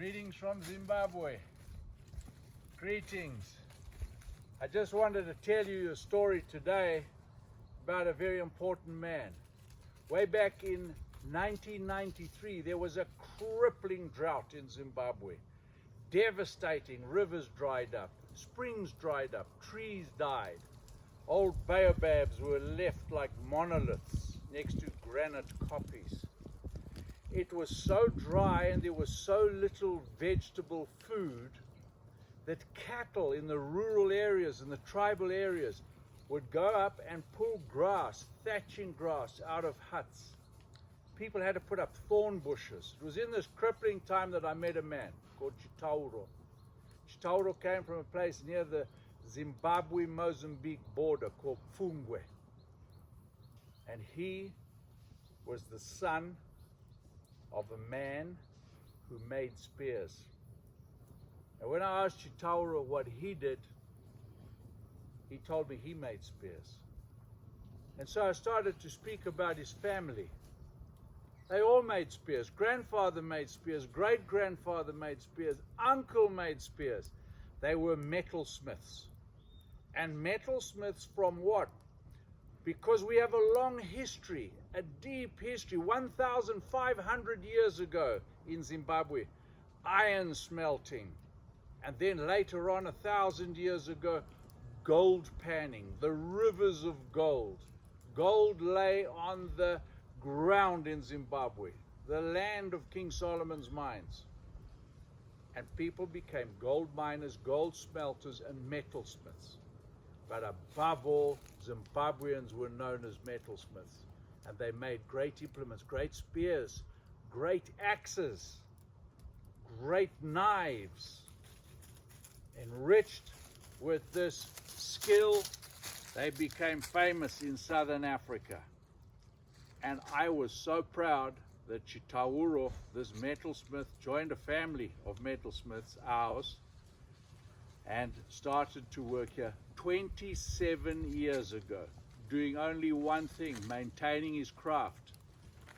Greetings from Zimbabwe. Greetings. I just wanted to tell you a story today about a very important man. Way back in 1993, there was a crippling drought in Zimbabwe. Devastating. Rivers dried up, springs dried up, trees died. Old baobabs were left like monoliths next to granite koppies. It was so dry and there was so little vegetable food that cattle in the rural areas and the tribal areas would go up and pull grass, thatching grass out of huts. People had to put up thorn bushes. It was in this crippling time that I met a man called Chitauro. Chitauro came from a place near the Zimbabwe-Mozambique border called Pfungwe. And he was the son of a man who made spears. And when I asked Chitauro what he did, he told me he made spears. And so I started to speak about his family. They all made spears. Grandfather made spears, great-grandfather made spears, uncle made spears. They were metalsmiths. And metalsmiths from what? Because we have a long history, a deep history, 1,500 years ago in Zimbabwe, iron smelting. And then later on, 1,000 years ago, gold panning, the rivers of gold. Gold lay on the ground in Zimbabwe, the land of King Solomon's mines. And people became gold miners, gold smelters, and metalsmiths. But above all, Zimbabweans were known as metalsmiths. And they made great implements, great spears, great axes, great knives. Enriched with this skill, they became famous in southern Africa. And I was so proud that Chitauro, this metalsmith, joined a family of metalsmiths, ours, and started to work here 27 years ago, doing only one thing, maintaining his craft.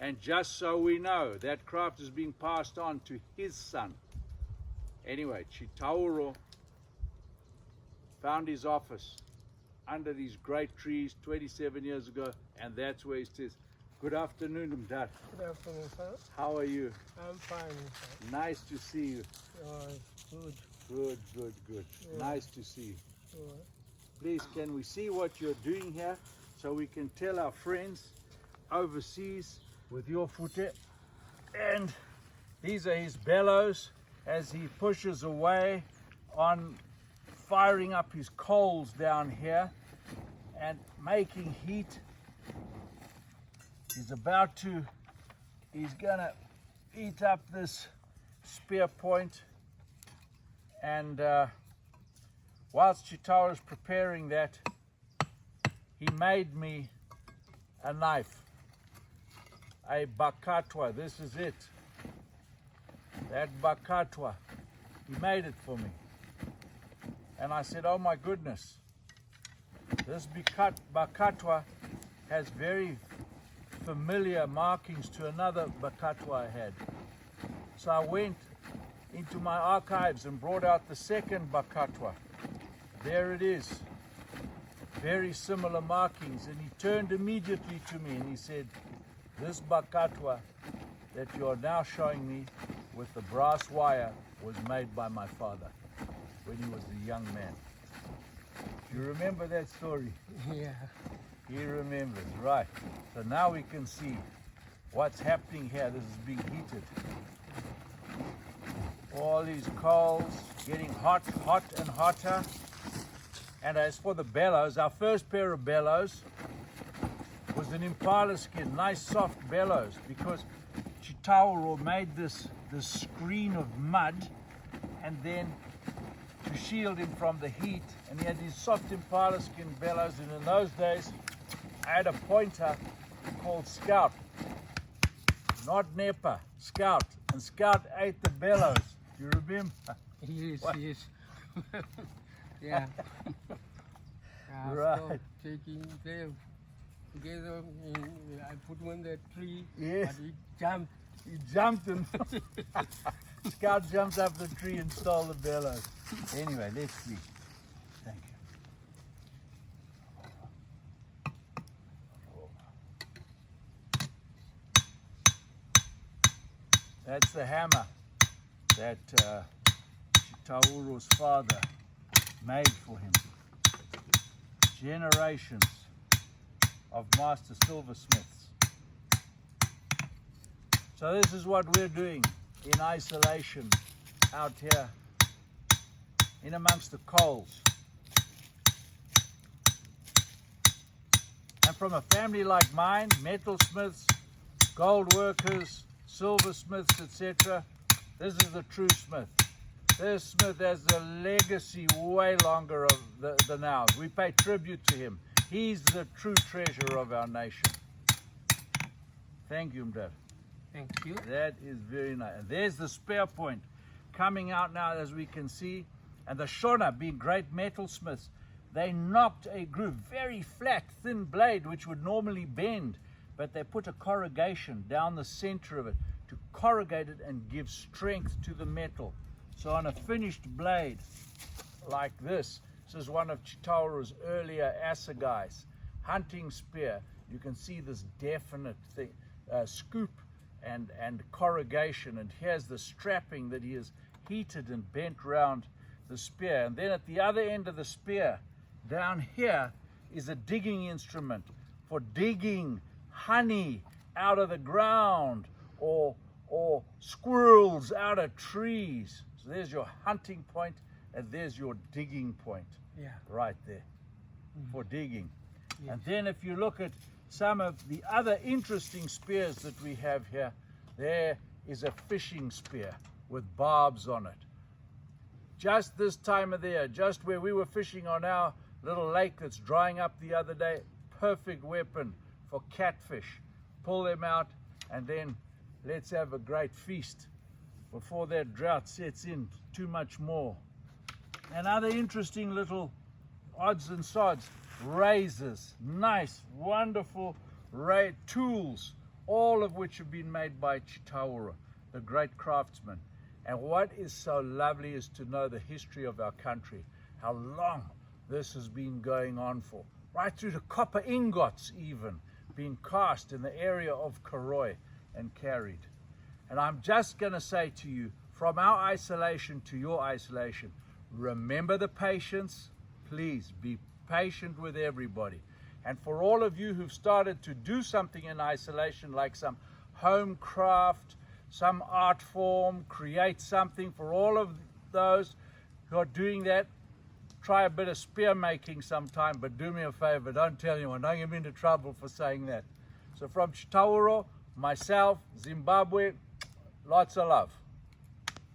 And just so we know, that craft is being passed on to his son. Anyway, Chitauro found his office under these great trees 27 years ago, and that's where he says, "Good afternoon, Mdad. Good afternoon, sir. How are you? I'm fine, sir. Nice to see you." Good. Good, good, good. Yeah. Nice to see you. Yeah. Please, can we see what you're doing here so we can tell our friends overseas with your footy? And these are his bellows as he pushes away on firing up his coals down here and making heat. He's gonna eat up this spear point. And whilst Chitauro is preparing that, he made me a knife, a bakatwa. This is it. That bakatwa. He made it for me. And I said, oh my goodness, this bakatwa has very familiar markings to another bakatwa I had. So I went into my archives and brought out the second bakatwa. There it is. Very similar markings. And he turned immediately to me and he said, this bakatwa that you are now showing me with the brass wire was made by my father when he was a young man. Do you remember that story? Yeah. He remembers, right. So now we can see what's happening here. This is being heated. All these coals getting hot and hotter. And as for the bellows, our first pair of bellows was an impala skin, nice soft bellows, because Chitauro made this screen of mud and then to shield him from the heat, and he had these soft impala skin bellows. And in those days I had a pointer called Scout, not Nepa, Scout, and Scout ate the bellows. You remember? Yes, What? yes. Yeah. Right. So taking them together, I put him on the tree, Yes. but he jumped. He jumped and Scout jumped up the tree and stole the bellows. Anyway, let's see. Thank you. That's the hammer that Chitauro's father made for him. Generations of master silversmiths. So this is what we're doing in isolation out here in amongst the coals. And from a family like mine, metalsmiths, gold workers, silversmiths, etc., this is the true smith. This smith has a legacy way longer than ours. We pay tribute to him. He's the true treasure of our nation. Thank you, Mdad. Thank you. That is very nice. And there's the spear point coming out now, as we can see. And the Shona, being great metalsmiths, they knocked a groove, very flat, thin blade, which would normally bend, but they put a corrugation down the center of it to corrugate it and give strength to the metal. So on a finished blade like this is one of Chitauro's earlier assegais, hunting spear. You can see this definite thing, scoop and corrugation, and here's the strapping that he has heated and bent round the spear. And then at the other end of the spear, down here, is a digging instrument for digging honey out of the ground or squirrels out of trees. So there's your hunting point, and there's your digging point. Yeah. Right there for digging. Yes. And then if you look at some of the other interesting spears that we have here, there is a fishing spear with barbs on it. Just this time of the year, just where we were fishing on our little lake that's drying up the other day, perfect weapon for catfish. Pull them out, and then let's have a great feast before that drought sets in too much more. And other interesting little odds and sods, razors, nice, wonderful tools, all of which have been made by Chitauro, the great craftsman. And what is so lovely is to know the history of our country, how long this has been going on for, right through to copper ingots even being cast in the area of Karoi and carried. And I'm just going to say to you, from our isolation to your isolation, remember the patience. Please be patient with everybody. And for all of you who've started to do something in isolation, like some home craft, some art form, create something, for all of those who are doing that, try a bit of spear making sometime, but do me a favor, don't tell anyone, don't get me into trouble for saying that. So from Chitauro, myself, Zimbabwe, lots of love.